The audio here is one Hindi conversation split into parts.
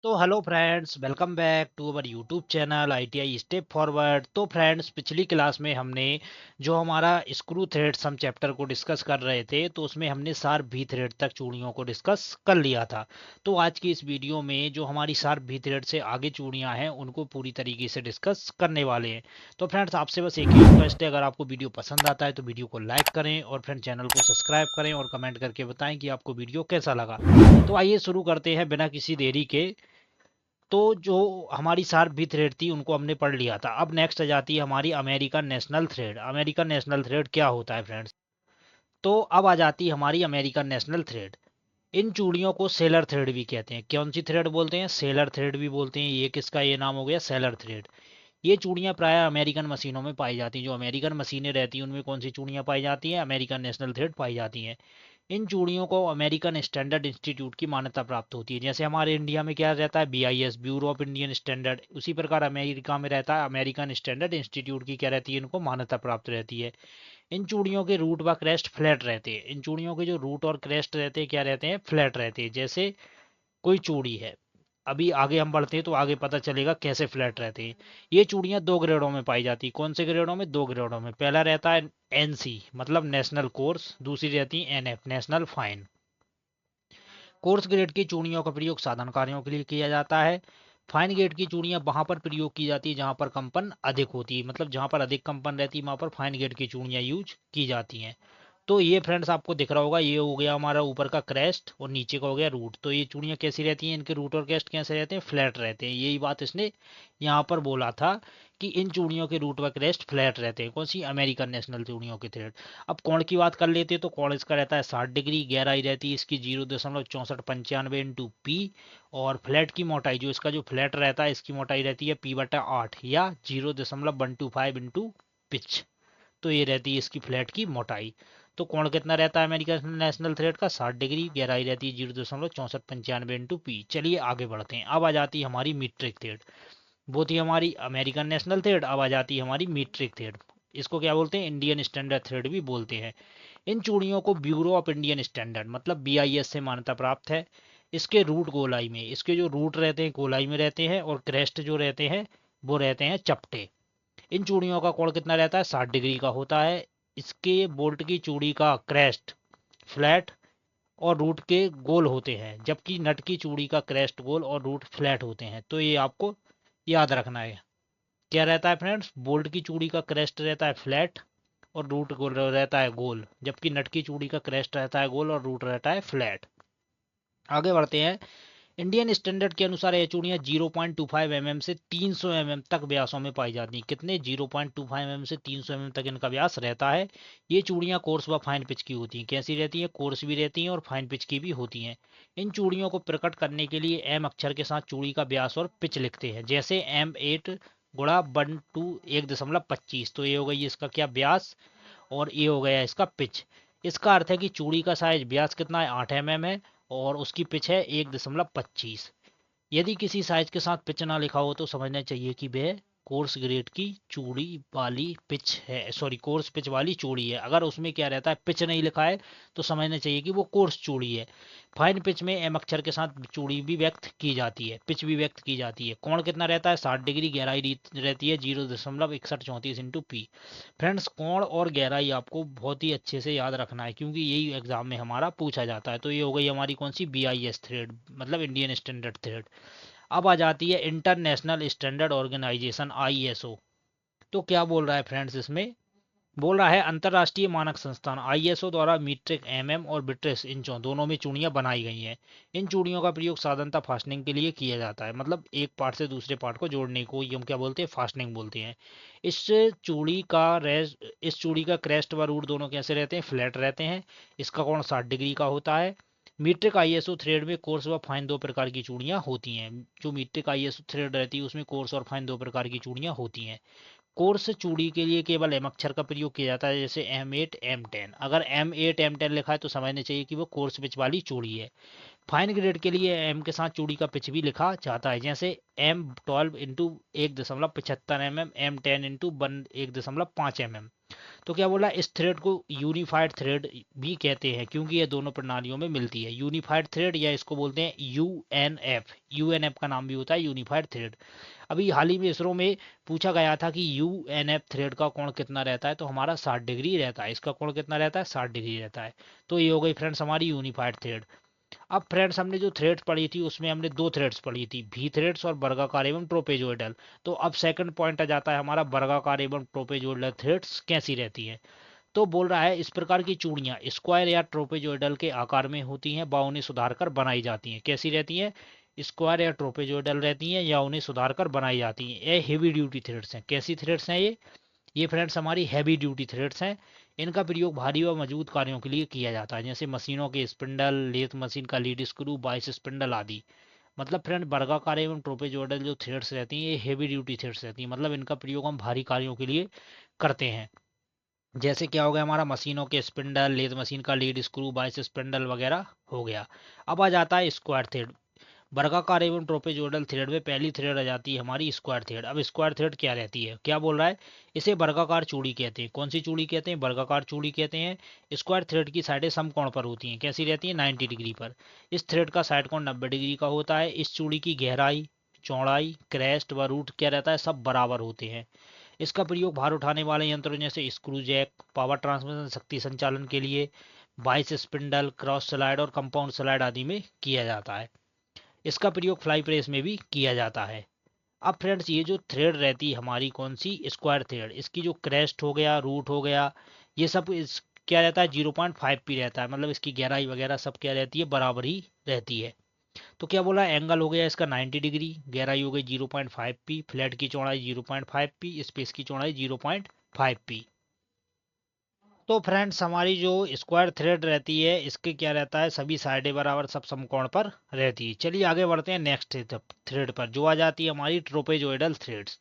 तो hello friends, welcome back to our YouTube channel ITI step forward. तो फ्रेंड्स, पिछली क्लास में हमने जो हमारा स्क्रू थ्रेड्स हम चैप्टर को डिस्कस कर रहे थे, तो उसमें हमने शार्प वी थ्रेड तक चूड़ियों को डिस्कस कर लिया था। तो आज की इस वीडियो में जो हमारी शार्प वी थ्रेड से आगे चूड़ियां हैं उनको पूरी तरीके से डिस्कस करने वाले हैं। तो फ्रेंड्स, आपसे बस एक ही रिक्वेस्ट है, अगर आपको वीडियो पसंद आता है तो वीडियो को लाइक करें और फ्रेंड चैनल को सब्सक्राइब करें और कमेंट करके बताएं कि आपको वीडियो कैसा लगा। तो आइए शुरू करते हैं बिना किसी देरी के। तो जो हमारी शार्प भी थ्रेड थी उनको हमने पढ़ लिया था। अब नेक्स्ट आ जाती है हमारी American national thread. American national thread क्या होता है फ्रेंड्स? तो अब आ जाती है हमारी अमेरिकन नेशनल थ्रेड। इन चूड़ियों को सेलर थ्रेड भी कहते हैं। कौन सी थ्रेड बोलते हैं? सेलर थ्रेड भी बोलते हैं। ये किसका ये नाम हो गया? Seller thread. ये चूड़ियां प्राय अमेरिकन मशीनों में पाई जाती हैं। जो अमेरिकन मशीनें रहती हैं उनमें कौन सी चूड़ियां पाई जाती हैं? अमेरिकन नेशनल थ्रेड पाई जाती हैं। इन चूड़ियों को अमेरिकन स्टैंडर्ड इंस्टीट्यूट की मान्यता प्राप्त होती है। जैसे हमारे इंडिया में क्या रहता है? BIS, bureau of Indian standard. उसी प्रकार अमेरिका में रहता है अमेरिकन स्टैंडर्ड इंस्टीट्यूट की क्या रहती है? इनको मान्यता प्राप्त रहती है। इन चूड़ियों के रूट व क्रेस्ट फ्लैट रहते हैं। इन चूड़ियों के जो रूट और क्रेस्ट रहते हैं क्या रहते हैं? फ्लैट रहते हैं। जैसे कोई चूड़ी है, अभी आगे हम बढ़ते हैं तो आगे पता चलेगा कैसे फ्लैट रहते हैं। ये चूड़ियां दो ग्रेडों में पाई जाती है। कौन से ग्रेडों में? दो ग्रेडों में। पहला रहता है एनसी मतलब नेशनल कोर्स, दूसरी रहती है NF national fine. Course grade की चूड़ियों का प्रयोग साधन कार्यों के लिए किया जाता है। फाइन ग्रेड की चूड़ियां वहां पर प्रयोग की जाती है जहां पर कंपन अधिक होती है, मतलब जहां पर अधिक कंपन रहती है वहां पर फाइन ग्रेड की चूड़ियां यूज की जाती हैं। तो ये फ्रेंड्स आपको दिख रहा होगा, ये हो गया हमारा ऊपर का क्रेस्ट और नीचे का हो गया रूट। तो ये चूड़ियां कैसी रहती हैं? इनके रूट और क्रेस्ट कैसे रहते हैं? फ्लैट रहते हैं। यही बात इसने यहाँ पर बोला था कि इन चूड़ियों के रूट व क्रेस्ट फ्लैट रहते हैं। कौन सी? अमेरिकन नेशनल चूड़ियों के थ्रेड। अब कोण की बात कर लेते हैं तो कोण इसका रहता है 60 डिग्री। गहराई रहती है इसकी 0.6495 पी। और फ्लैट की मोटाई, जो इसका जो फ्लैट रहता है इसकी मोटाई रहती है P/8 या 0.125 पिच। तो ये रहती है इसकी फ्लैट की मोटाई। तो कोण कितना रहता है अमेरिकन नेशनल थ्रेड का? 60 डिग्री। गहराई रहती है 0.6495 पी। चलिए आगे बढ़ते हैं। अब आ जाती है हमारी मीट्रिक थ्रेड। वो थी हमारी अमेरिकन नेशनल थ्रेड। अब आ जाती है हमारी मीट्रिक थ्रेड। इसको क्या बोलते हैं? इंडियन स्टैंडर्ड थ्रेड भी बोलते हैं। इन चूड़ियों को ब्यूरो ऑफ इंडियन स्टैंडर्ड मतलब बीआईएस से मान्यता प्राप्त है। इसके रूट गोलाई में, इसके जो रूट रहते हैं गोलाई में रहते हैं और क्रेस्ट जो रहते हैं वो रहते हैं चपटे। इन चूड़ियों का कोण कितना रहता है? 60 डिग्री का होता है। इसके बोल्ट की चूड़ी का क्रेस्ट फ्लैट और रूट के गोल होते हैं, जबकि नट की चूड़ी का क्रेस्ट गोल और रूट फ्लैट होते हैं। तो ये आपको याद रखना है। क्या रहता है फ्रेंड्स? बोल्ट की चूड़ी का क्रेस्ट रहता है फ्लैट और रूट गोल रहता है गोल, जबकि नट की चूड़ी का क्रेस्ट रहता है गोल और रूट रहता है फ्लैट। आगे बढ़ते हैं। इंडियन स्टैंडर्ड के अनुसार ये चूड़ियां 0.25 mm से 300 mm तक व्यासों में पाई जाती हैं। कितने? 0.25 mm से 300 mm तक इनका व्यास रहता है। ये चूड़ियां कोर्स व फाइन पिच की होती हैं। कैसी रहती हैं? कोर्स भी रहती हैं और फाइन पिच की भी होती हैं। इन चूड़ियों को प्रकट करने के लिए एम अक्षर के साथ चूड़ी का व्यास और पिच लिखते हैं। जैसे M8 गुणा 1/1.25। तो ये हो गई इसका क्या? व्यास। और ये हो गया इसका पिच। इसका अर्थ है कि चूड़ी का साइज व्यास कितना है? 8 mm है और उसकी पिच है 1.25। यदि किसी साइज के साथ पिच ना लिखा हो तो समझना चाहिए कि वह कोर्स ग्रेड की चूड़ी वाली पिच है, सॉरी कोर्स पिच वाली चूड़ी है। अगर उसमें क्या रहता है? पिच नहीं लिखा है तो समझना चाहिए कि वो कोर्स चूड़ी है। फाइन पिच में एम अक्षर के साथ चूड़ी भी व्यक्त की जाती है, पिच भी व्यक्त की जाती है। कोण कितना रहता है? 60 डिग्री। गहराई रहती है 0.6134 पी। फ्रेंड्स, कोण और गहराई आपको बहुत ही अच्छे से याद रखना है क्योंकि यही एग्जाम में हमारा पूछा जाता है। तो ये हो गई हमारी कौन सी? BIS थ्रेड मतलब इंडियन स्टैंडर्ड थ्रेड। अब आ जाती है इंटरनेशनल स्टैंडर्ड ऑर्गेनाइजेशन ISO। तो क्या बोल रहा है फ्रेंड्स इसमें? बोल रहा है अंतरराष्ट्रीय मानक संस्थान ISO द्वारा मीट्रिक और बिट्रेस इंचों दोनों में चूड़ियां बनाई गई हैं। इन चूड़ियों का प्रयोग साधारणतः फास्टनिंग के लिए किया जाता है, मतलब एक पार्ट से दूसरे पार्ट को जोड़ने को हम क्या बोलते हैं? फास्टनिंग बोलते हैं। इस इस चूड़ी का क्रेस्ट व रूट दोनों कैसे रहते हैं? फ्लैट रहते हैं। इसका कोण 60 डिग्री का होता है। मीट्रिक ISO थ्रेड में कोर्स व फाइन दो प्रकार की चूड़ियां होती हैं। जो मीट्रिक ISO थ्रेड रहती है उसमें कोर्स और फाइन दो प्रकार की चूड़ियां होती हैं। कोर्स चूड़ी के लिए केवल एम अक्षर का प्रयोग किया जाता है, जैसे M8 M10। अगर M8 M10 लिखा है तो समझना चाहिए कि वो कोर्स पिच वाली चूड़ी है। फाइन ग्रेड के लिए एम के साथ चूड़ी का पिच भी लिखा जाता है, जैसे M12 into 1.75 mm, M10 into 1.5 mm। तो क्या बोला, इस थ्रेड को यूनिफाइड थ्रेड भी कहते हैं क्योंकि ये दोनों प्रणालियों में मिलती है। यूनिफाइड थ्रेड या इसको बोलते हैं यूएनएफ, यूएनएफ का नाम भी होता है यूनिफाइड थ्रेड। अभी हाल ही में इसरो में पूछा गया था कि यूएनएफ थ्रेड का कोण कितना रहता है, तो हमारा 60 डिग्री रहता है। इसका कोण कितना रहता है, 60 डिग्री रहता है। तो ये हो गई फ्रेंड्स हमारी यूनिफाइड थ्रेड। अब फ्रेंड्स हमने जो थ्रेड्स पढ़ी थी उसमें हमने दो थ्रेड्स पढ़ी थी, भी थ्रेड्स और वर्गाकार एवं ट्रोपेजोइडल। तो अब सेकंड पॉइंट आ जाता है हमारा, वर्गाकार एवं ट्रोपेजोइडल थ्रेड्स कैसी रहती हैं। तो बोल रहा है, इस प्रकार की चूड़ियां स्क्वायर या ट्रोपेजोइडल के आकार में होती हैं व उन्हें सुधार कर बनाई जाती हैं। कैसी रहती हैं, स्क्वायर या ट्रोपेजोइडल रहती हैं या उन्हें सुधार कर बनाई जाती हैं। ये हेवी ड्यूटी थ्रेड्स हैं। कैसी थ्रेड्स हैं ये फ्रेंड्स हमारी हैवी ड्यूटी थ्रेड्स हैं। इनका प्रयोग भारी व मजबूत कार्यों के लिए किया जाता है, जैसे मशीनों के स्पिंडल, लेथ मशीन का लीड स्क्रू, बाइस स्पिंडल आदि। मतलब फ्रेंड वर्गाकार एवं ट्रोपेजोइडल जो थ्रेड्स रहती हैं ये हेवी ड्यूटी थ्रेड्स रहती हैं, मतलब इनका प्रयोग हम भारी कार्यों के लिए करते हैं। जैसे क्या हो गया हमारा, मशीनों के स्पिंडल, लेथ मशीन का लीड स्क्रू, बाइस स्पिंडल वगैरह हो गया। अब आ जाता है स्क्वायर थ्रेड। वर्गाकार एवं ट्रोपेजोइडल थ्रेड में पहली थ्रेड आ जाती है हमारी स्क्वायर थ्रेड। अब स्क्वायर थ्रेड क्या रहती है, क्या बोल रहा है, इसे वर्गाकार चूड़ी कहते हैं। कौन सी चूड़ी कहते हैं, वर्गाकार चूड़ी कहते हैं। स्क्वायर थ्रेड की साइडें समकोण पर होती हैं। कैसी रहती है, 90 डिग्री पर। इस थ्रेड का साइड कोण 90 डिग्री का होता है। इस चूड़ी की गहराई, चौड़ाई, क्रेस्ट व रूट क्या रहता है, सब बराबर होते हैं। इसका प्रयोग भार उठाने वाले यंत्रों जैसे स्क्रू जैक, पावर ट्रांसमिशन शक्ति संचालन के लिए, बाइस स्पिंडल, क्रॉस स्लाइड और कंपाउंड स्लाइड आदि में किया जाता है। इसका प्रयोग फ्लाई प्रेस में भी किया जाता है। अब फ्रेंड्स ये जो थ्रेड रहती है हमारी कौन सी, स्क्वायर थ्रेड, इसकी जो क्रेस्ट हो गया, रूट हो गया, ये सब इस क्या रहता है, 0.5 पी रहता है। मतलब इसकी गहराई वगैरह सब क्या रहती है, बराबर ही रहती है। तो क्या बोला, एंगल हो गया इसका 90 डिग्री, गहराई हो गई 0.5 पी, फ्लैट की चौड़ाई 0.5 पी, स्पेस की चौड़ाई 0.5 पी। तो फ्रेंड्स हमारी जो स्क्वायर थ्रेड रहती है इसके क्या रहता है, सभी साइडें बराबर, सब समकोण पर रहती है। चलिए आगे बढ़ते हैं नेक्स्ट थ्रेड पर, जो आ जाती है हमारी ट्रोपेजोइडल थ्रेड्स।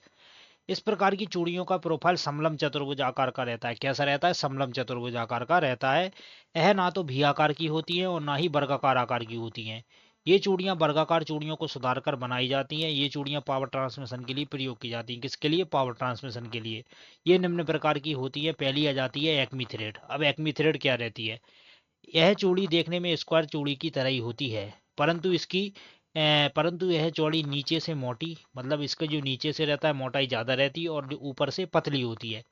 इस प्रकार की चूड़ियों का प्रोफाइल समलम चतुर्भुज आकार का रहता है। कैसा रहता है, समलम चतुर्भुज आकार का रहता है। यह ना तो भी आकार की होती है और ना ही वर्गाकार आकार की होती हैं। ये चूड़ियां वर्गाकार चूड़ियों को सुधार कर बनाई जाती हैं। ये चूड़ियां पावर ट्रांसमिशन के लिए प्रयोग की जाती हैं। किसके लिए, पावर ट्रांसमिशन के लिए। ये निम्न प्रकार की होती है। पहली आ जाती है एक्मी थ्रेड। अब एक्मी थ्रेड क्या रहती है, यह चूड़ी देखने में स्क्वायर चूड़ी की तरह ही होती है, परंतु परंतु यह चौड़ी नीचे से मोटी, मतलब इसका जो नीचे से रहता है मोटाई ज़्यादा रहती है और जो ऊपर से पतली होती है।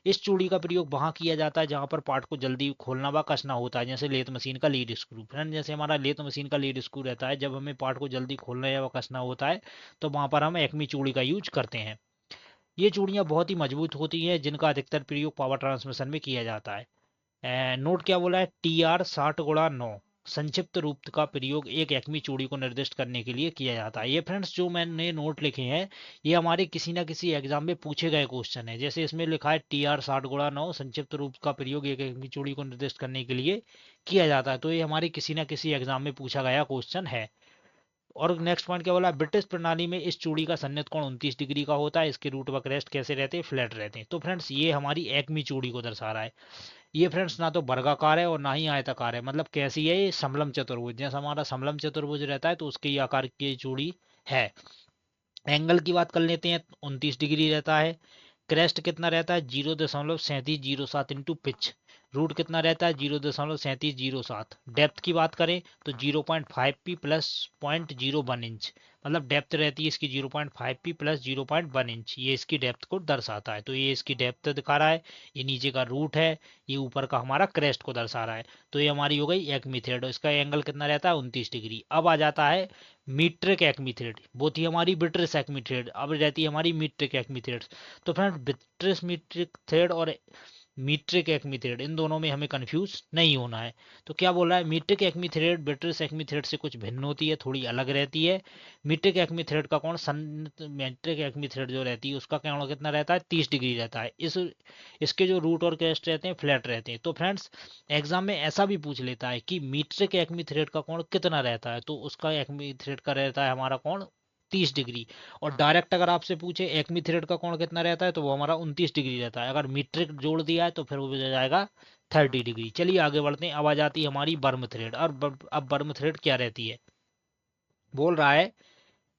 इस चूड़ी का प्रयोग वहाँ किया जाता है जहाँ पर पार्ट को जल्दी खोलना व कसना होता है, जैसे लेथ मशीन का लीड स्क्रू। फ्रेंड जैसे हमारा लेथ मशीन का लीड स्क्रू रहता है, जब हमें पार्ट को जल्दी खोलना या कसना होता है तो वहाँ पर हम एक्मी चूड़ी का यूज करते हैं। ये चूड़ियाँ बहुत ही मजबूत होती हैं, जिनका अधिकतर प्रयोग पावर ट्रांसमिशन में किया जाता है। नोट क्या बोला है, TR60/9 संक्षिप्त रूप का प्रयोग एक एक्मी चूड़ी को निर्दिष्ट करने के लिए किया जाता है। ये फ्रेंड्स जो मैंने नोट लिखे हैं ये हमारे किसी ना किसी एग्जाम में पूछे गए क्वेश्चन है। जैसे इसमें लिखा है TR60/9 संक्षिप्त रूप का प्रयोग एक एक्मी चूड़ी को निर्दिष्ट करने के लिए किया जाता है। तो ये हमारे किसी ना किसी एग्जाम में पूछा गया क्वेश्चन है। और नेक्स्ट पॉइंट क्या बोला, ब्रिटिश प्रणाली में इस चूड़ी का सन्निहित कोण 29 डिग्री का होता है। इसके रूट व क्रेस्ट कैसे रहते हैं, फ्लैट रहते हैं। तो फ्रेंड्स ये हमारी एक्मी चूड़ी को दर्शा रहा है। ये फ्रेंड्स ना तो वर्गाकार है और ना ही आयताकार है। मतलब कैसी है ये, समलम चतुर्भुज। जैसा हमारा समलम चतुर्भुज रहता है तो उसके ही आकार की चूड़ी है। एंगल की बात कर लेते हैं, 29 डिग्री रहता है। क्रेस्ट कितना रहता है, 0.3707 इंटू पिच। रूट कितना रहता है, 0.3707। डेप्थ की बात करें तो 0.5 पी प्लस 0.01 इंच। मतलब डेप्थ रहती है इसकी 0.5 पी प्लस 0.1 इंच। ये इसकी डेप्थ को दर्शाता है। तो ये इसकी डेप्थ दिखा रहा है, ये नीचे का रूट है, ये ऊपर का हमारा क्रेस्ट को दर्शा रहा है। तो ये हमारी हो गई एक्मी थ्रेड, इसका एंगल कितना रहता है, 29 डिग्री। अब आ जाता है मीट्रिक एक्मी थ्रेड, वो थी हमारी ब्रिटिश एक्मी थ्रेड, अब रहती है हमारी मीट्रिक एक्मी थ्रेड। तो फ्रेंड ब्रिटिश मीट्रिक थ्रेड और मीट्रिक एक्मी थ्रेड, इन दोनों में हमें कंफ्यूज नहीं होना है। तो क्या बोल रहा है, metric acme thread British acme thread से कुछ भिन्न होती है, थोड़ी अलग रहती है। मीट्रिक एक्मी थ्रेड का कोण मीट्रिक एक्मी थ्रेड जो रहती है उसका कोण कितना रहता है, 30 डिग्री रहता है। इसके जो रूट और क्रेस्ट रहते हैं फ्लैट रहते हैं। तो फ्रेंड्स एग्जाम में ऐसा भी पूछ लेता है कि मीट्रिक एक्मी थ्रेड का कोण कितना रहता है, तो उसका एक्मी थ्रेड का रहता है हमारा कोण 30 डिग्री। और डायरेक्ट अगर आपसे पूछे एक्मी थ्रेड का कोण कितना रहता है तो वो हमारा 29 डिग्री रहता है। अगर मीट्रिक जोड़ दिया है तो फिर वो हो जाएगा 30 डिग्री। चलिए आगे बढ़ते हैं। अब आ जाती है हमारी बर्म थ्रेड। और अब बर्म थ्रेड क्या रहती है, बोल रहा है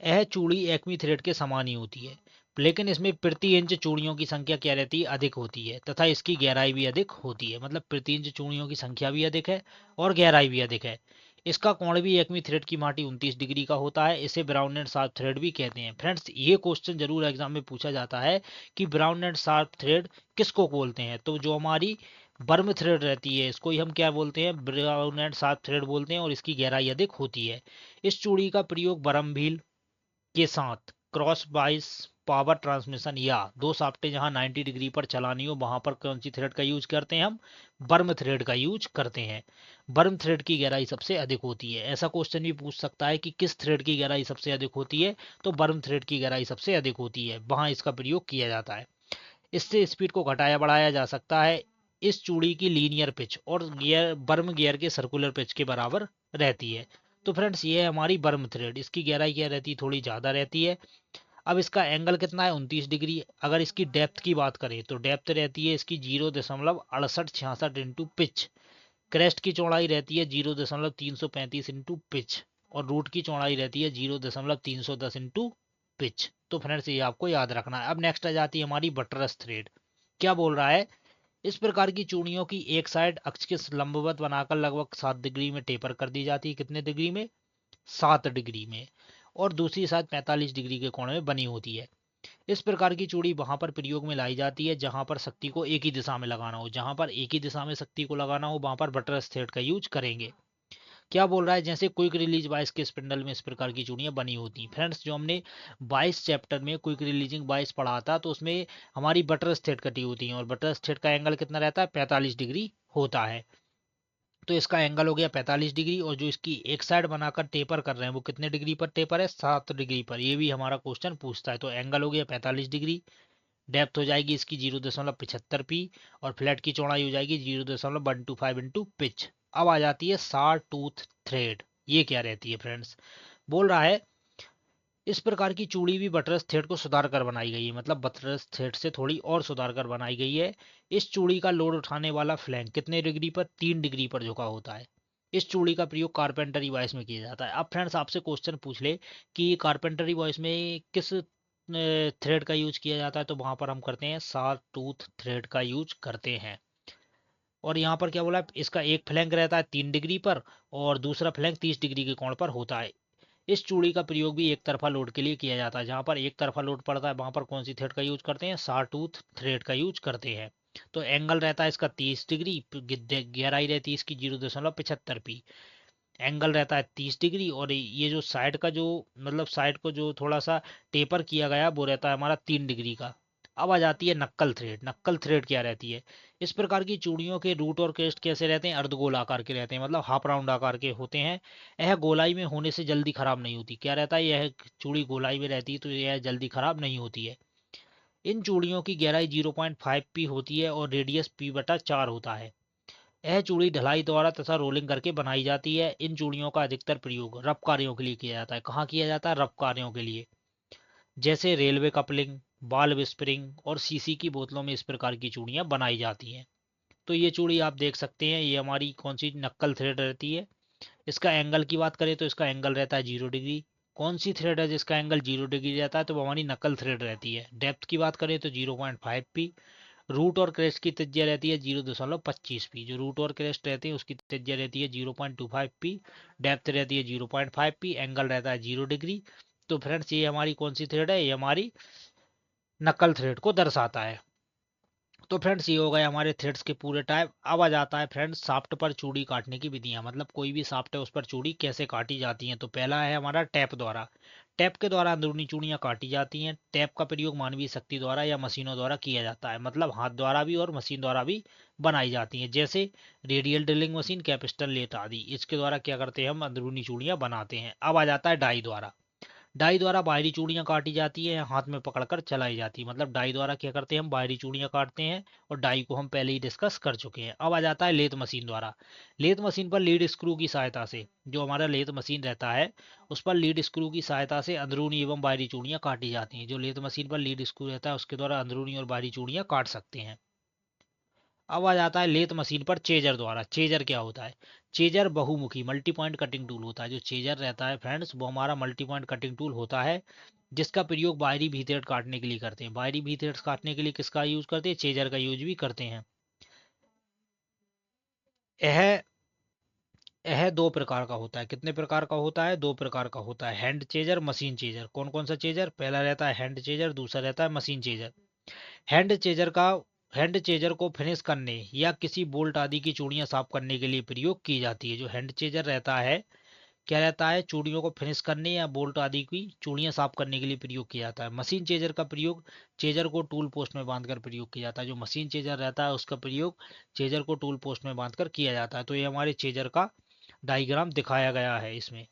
यह चूड़ी एक्मी थ्रेड के समान ही होती है। लेकिन इसमें प्रति इंच चूड़ियों की संख्या क्या रहती है, अधिक होती है, तथा इसकी गहराई भी अधिक होती है। मतलब प्रति इंच चूड़ियों की संख्या भी अधिक है और गहराई भी अधिक है। इसका कोण भी एकमी थ्रेड की भांति 29 डिग्री का होता है। इसे ब्राउन एंड शार्प थ्रेड भी कहते हैं। फ्रेंड्स, ये क्वेश्चन जरूर एग्जाम में पूछा जाता है कि ब्राउन एंड शार्प थ्रेड किसको बोलते हैं। तो जो हमारी बर्म थ्रेड रहती है, इसको ही हम क्या बोलते हैं, ब्राउन एंड शार्प थ्रेड बोलते हैं, और इसकी गहराई अधिक होती है। इस चूड़ी का प्रयोग बरम व्हील के साथ क्रॉस वाइज पावर ट्रांसमिशन या दो शाफ्टें जहां 90 डिग्री पर चलानी हो, वहां पर कौन सी थ्रेड का यूज करते हैं, हम बर्म थ्रेड का यूज करते हैं। बर्म थ्रेड की गहराई सबसे अधिक होती है। ऐसा क्वेश्चन भी पूछ सकता है कि किस थ्रेड की गहराई सबसे अधिक होती है, तो बर्म थ्रेड की गहराई सबसे अधिक होती है, वहां इसका प्रयोग किया जाता है। इससे स्पीड को घटाया बढ़ाया जा सकता है। इस चूड़ी की लीनियर पिच और गियर बर्म गियर के सर्कुलर पिच के बराबर रहती है। तो फ्रेंड्स, ये है हमारी बर्म थ्रेड। इसकी गहराई क्या रहती है, थोड़ी ज़्यादा रहती है। अब इसका एंगल कितना है, 29 डिग्री। अगर इसकी डेप्थ की बात करें तो डेप्थ रहती है इसकी 0.6866 इंटू पिच। क्रेस्ट की चौड़ाई रहती है 0.335 इंटू पिच। और रूट की चौड़ाई रहती है 0.310 इंटू पिच। तो फ्रेंड्स, ये आपको याद रखना है। अब नेक्स्ट आ जाती है हमारी बटरस थ्रेड। क्या बोल रहा है, इस प्रकार की चूड़ियों की एक साइड अक्ष के लंबवत बनाकर लगभग 7 डिग्री में टेपर कर दी जाती है। कितने डिग्री में, 7 डिग्री में। और दूसरी साइड 45 डिग्री के कोण में बनी होती है। इस प्रकार की चूड़ी वहां पर प्रयोग में लाई जाती है जहां पर शक्ति को एक ही दिशा में लगाना हो। जहां पर एक ही दिशा में शक्ति को लगाना हो, वहां पर बटरस थ्रेड का यूज करेंगे। क्या बोल रहा है, जैसे क्विक रिलीज बाइस के स्पिंडल में इस प्रकार की चूड़ियां बनी होती हैं। फ्रेंड्स, जो हमने 22 चैप्टर में क्विक रिलीजिंग बाइस पढ़ा था, तो उसमें हमारी बटरस थ्रेड कटी होती है, और बटरस थ्रेड का एंगल कितना रहता है, 45 डिग्री होता है। तो इसका एंगल हो गया 45 डिग्री, और जो इसकी एक साइड बनाकर टेपर कर रहे हैं वो कितने डिग्री पर टेपर है, 7 डिग्री पर। ये भी हमारा क्वेश्चन पूछता है। तो एंगल हो गया 45 डिग्री, डेप्थ हो जाएगी इसकी 0.75 पी, और फ्लैट की चौड़ाई हो जाएगी 0.125 इंटू पिच। अब आ जाती है सार टूथ थ्रेड। ये क्या रहती है फ्रेंड्स, बोल रहा है इस प्रकार की चूड़ी भी बटरस थ्रेड को सुधार कर बनाई गई है। मतलब बटरस थ्रेड से थोड़ी और सुधार कर बनाई गई है। इस चूड़ी का लोड उठाने वाला फ्लैंक कितने डिग्री पर, 3 डिग्री पर झुका होता है। इस चूड़ी का प्रयोग कारपेंटरी वॉइस में किया जाता है। अब फ्रेंड्स, आपसे क्वेश्चन पूछ ले कि कारपेंटरी वॉइस में किस थ्रेड का यूज किया जाता है, तो वहां पर हम करते हैं सार टूथ थ्रेड का यूज करते हैं। और यहाँ पर क्या बोला है, इसका एक फ्लैंक रहता है 3 डिग्री पर, और दूसरा फ्लैंक 30 डिग्री के कोण पर होता है। इस चूड़ी का प्रयोग भी एक तरफा लोड के लिए किया जाता है। जहां पर एक तरफा लोड पड़ता है, वहां पर कौन सी थ्रेड का यूज करते हैं, सारटूथ थ्रेड का यूज करते हैं। तो एंगल रहता है इसका 30 डिग्री, गहराई रहती है इसकी 0.75 पी। एंगल रहता है 30 डिग्री, और ये जो साइड का जो मतलब साइड को जो थोड़ा सा टेपर किया गया, वो रहता है हमारा 3 डिग्री का। अब आ जाती है नक्कल थ्रेड। नक्कल थ्रेड क्या रहती है, इस प्रकार की चूड़ियों के रूट और क्रेस्ट कैसे रहते हैं, अर्धगोल आकार के रहते हैं, मतलब हाफ राउंड आकार के होते हैं। यह गोलाई में होने से जल्दी खराब नहीं होती। क्या रहता है, यह चूड़ी गोलाई में रहती है तो यह जल्दी खराब नहीं होती है। इन चूड़ियों की गहराई 0.5 पी होती है, और रेडियस P/4 होता है। यह चूड़ी ढलाई द्वारा तथा रोलिंग करके बनाई जाती है। इन चूड़ियों का अधिकतर प्रयोग रफ कार्यों के लिए किया जाता है। कहाँ किया जाता है, रफ कार्यों के लिए, जैसे रेलवे कपलिंग, बाल विस्परिंग और सीसी की बोतलों में इस प्रकार की चूड़ियां बनाई जाती हैं। तो ये चूड़ी आप देख सकते हैं, ये हमारी कौन सी नक्कल थ्रेड रहती है। इसका एंगल की बात करें तो इसका एंगल रहता है 0 डिग्री। कौन सी थ्रेड है जिसका एंगल 0 डिग्री रहता है, तो वो हमारी नकल थ्रेड रहती है। डेप्थ की बात करें तो 0.5 पी। रूट और क्रेस्ट की त्रिज्या रहती है 0.25 पी। जो रूट और क्रेस्ट रहते हैं उसकी त्रिज्या रहती है 0.25 पी। डेप्थ रहती है 0.5 पी। एंगल रहता है 0 डिग्री। तो फ्रेंड्स, ये हमारी कौन सी थ्रेड है, ये हमारी नकल थ्रेड को दर्शाता है। तो फ्रेंड्स, ये हो गए हमारे थ्रेड्स के पूरे टाइप। अब आ जाता है फ्रेंड्स शाफ्ट पर चूड़ी काटने की विधियां। मतलब कोई भी शाफ्ट है उस पर चूड़ी कैसे काटी जाती हैं। तो पहला है हमारा टैप द्वारा। टैप के द्वारा अंदरूनी चूड़ियां काटी जाती हैं। टैप का प्रयोग मानवीय शक्ति द्वारा या मशीनों द्वारा किया जाता है। मतलब हाथ द्वारा भी और मशीन द्वारा भी बनाई जाती हैं, जैसे रेडियल ड्रिलिंग मशीन, कैपिस्टन लेथ आदि। इसके द्वारा क्या करते हैं, हम अंदरूनी चूड़ियां बनाते हैं। अब आ जाता है डाई द्वारा। डाई द्वारा बाहरी चूड़ियां काटी जाती है, हाथ में पकड़कर चलाई जाती है। मतलब डाई द्वारा क्या करते हैं, हम बाहरी चूड़ियां काटते हैं, और डाई को हम पहले ही डिस्कस कर चुके हैं। अब आ जाता है लेथ मशीन द्वारा। लेथ मशीन पर लीड स्क्रू की सहायता से, जो हमारा लेथ मशीन रहता है उस पर लीड स्क्रू की सहायता से अंदरूनी एवं बाहरी चूड़ियां काटी जाती हैं। जो लेथ मशीन पर लीड स्क्रू रहता है उसके द्वारा अंदरूनी और बाहरी चूड़ियां काट सकते हैं। अब आ जाता है लेथ मशीन पर चेजर द्वारा। चेजर क्या होता है? चेजर बहुमुखी मल्टी पॉइंट कटिंग टूल होता है। जो चेजर रहता है फ्रेंड्स, वो हमारा मल्टी पॉइंट कटिंग टूल होता है, जिसका प्रयोग बाहरी भीथेट काटने के लिए करते हैं। बाहरी भीथेट काटने के लिए किसका यूज करते हैं? चेजर का यूज भी करते हैं। यह यह दो प्रकार का होता है। कितने प्रकार का होता है? दो प्रकार का होता है, हैंड चेजर, मशीन चेजर। कौन कौन सा चेजर? पहला रहता है हैंड चेजर, दूसरा रहता है मशीन चेजर। हैंड चेजर का हैंड चेजर को फिनिश करने या किसी बोल्ट आदि की चूड़ियां साफ करने के लिए प्रयोग की जाती है। जो हैंड चेजर रहता है, क्या रहता है? चूड़ियों को फिनिश करने या बोल्ट आदि की चूड़ियां साफ करने के लिए प्रयोग किया जाता है। मशीन चेजर का प्रयोग चेजर को टूल पोस्ट में बांधकर प्रयोग किया जाता है। जो मशीन चेजर रहता है उसका प्रयोग चेजर को टूल पोस्ट में बांधकर किया जाता है। तो ये हमारे चेजर का डायग्राम दिखाया गया है इसमें।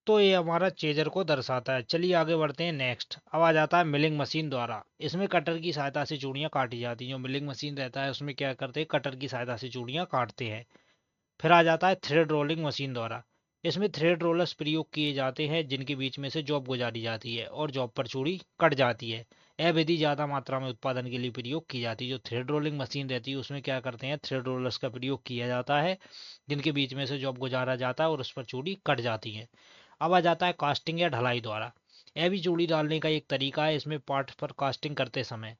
तो ये हमारा चेजर को दर्शाता है। चलिए आगे बढ़ते हैं नेक्स्ट। अब आ जाता है मिलिंग मशीन द्वारा। इसमें कटर की सहायता से चूड़ियां काटी जाती हैं। जो मिलिंग मशीन रहता है उसमें क्या करते हैं? कटर की सहायता से चूड़ियां काटते हैं। फिर आ जाता है थ्रेड रोलिंग मशीन द्वारा। इसमें थ्रेड रोलर्स प्रयोग किए जाते हैं, जिनके बीच में से जॉब गुजारी जाती है और जॉब पर चूड़ी कट जाती है। यह विधि ज्यादा मात्रा में उत्पादन के लिए प्रयोग की जाती है। जो थ्रेड रोलिंग मशीन रहती है उसमें क्या करते हैं? थ्रेड रोलर्स का प्रयोग किया जाता है, जिनके बीच में से जॉब गुजारा जाता है और उस पर चूड़ी कट जाती है। अब आ जाता है कास्टिंग या ढलाई द्वारा। यह भी चूड़ी डालने का एक तरीका है। इसमें पार्ट पर कास्टिंग करते समय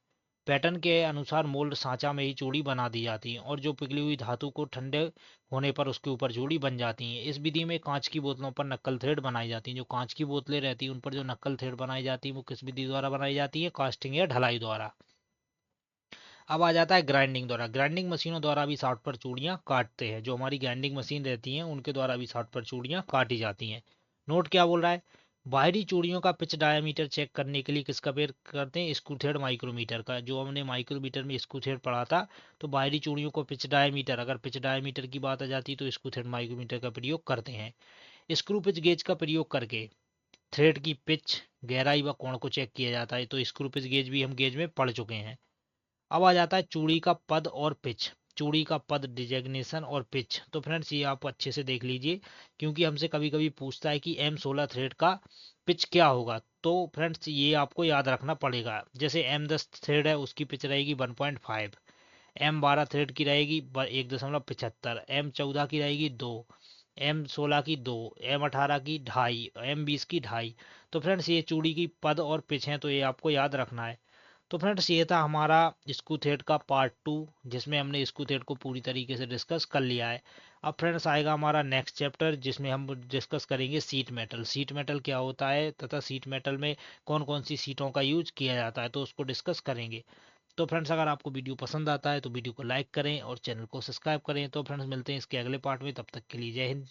पैटर्न के अनुसार मोल्ड सांचा में ही चूड़ी बना दी जाती है और जो पिघली हुई धातु को ठंडे होने पर उसके ऊपर चूड़ी बन जाती है। इस विधि में कांच की बोतलों पर नक्कल थ्रेड बनाई जाती है। जो कांच की बोतलें रहती हैं उन पर जो नक्कल थ्रेड बनाई जाती है वो किस विधि द्वारा बनाई जाती है? कास्टिंग या ढलाई द्वारा। अब आ जाता है ग्राइंडिंग द्वारा। ग्राइंडिंग मशीनों द्वारा भी साट पर चूड़ियां काटते हैं। जो हमारी ग्राइंडिंग मशीन रहती हैं उनके द्वारा भी साट पर चूड़ियां काटी जाती हैं। नोट क्या बोल रहा है? बाहरी चूड़ियों का पिच डायमीटर चेक करने के लिए किसका प्रयोग करते हैं? स्क्रू थ्रेड माइक्रोमीटर का। जो हमने माइक्रोमीटर में स्क्रू थ्रेड पढ़ा था, तो बाहरी चूड़ियों को पिच डायमीटर, अगर पिच डायमीटर की बात आ जाती है तो स्क्रू थ्रेड माइक्रोमीटर का प्रयोग करते हैं। स्क्रू पिच गेज का प्रयोग करके थ्रेड की पिच, गहराई व कोण को चेक किया जाता है। तो स्क्रू पिच गेज भी हम गेज में पढ़ चुके हैं। अब आ जाता है चूड़ी का पद और पिच। चूड़ी का पद डिजेग्नेशन और पिच। तो फ्रेंड्स ये आप अच्छे से देख लीजिए, क्योंकि हमसे कभी कभी पूछता है कि M16 थ्रेड का पिच क्या होगा। तो फ्रेंड्स ये आपको याद रखना पड़ेगा। जैसे M10 थ्रेड है उसकी पिच रहेगी 1.5, M12 थ्रेड की रहेगी 1.75, M14 की रहेगी 2, M16 की 2, M18 की 2.5, M20 की 2.5। तो फ्रेंड्स ये चूड़ी की पद और पिच हैं, तो ये आपको याद रखना है। तो फ्रेंड्स ये था हमारा स्क्रू थ्रेड का पार्ट 2, जिसमें हमने स्क्रू थ्रेड को पूरी तरीके से डिस्कस कर लिया है। अब फ्रेंड्स आएगा हमारा नेक्स्ट चैप्टर, जिसमें हम डिस्कस करेंगे सीट मेटल। सीट मेटल क्या होता है तथा सीट मेटल में कौन कौन सी सीटों का यूज किया जाता है, तो उसको डिस्कस करेंगे। तो फ्रेंड्स अगर आपको वीडियो पसंद आता है तो वीडियो को लाइक करें और चैनल को सब्सक्राइब करें। तो फ्रेंड्स मिलते हैं इसके अगले पार्ट में, तब तक के लिए जय हिंद।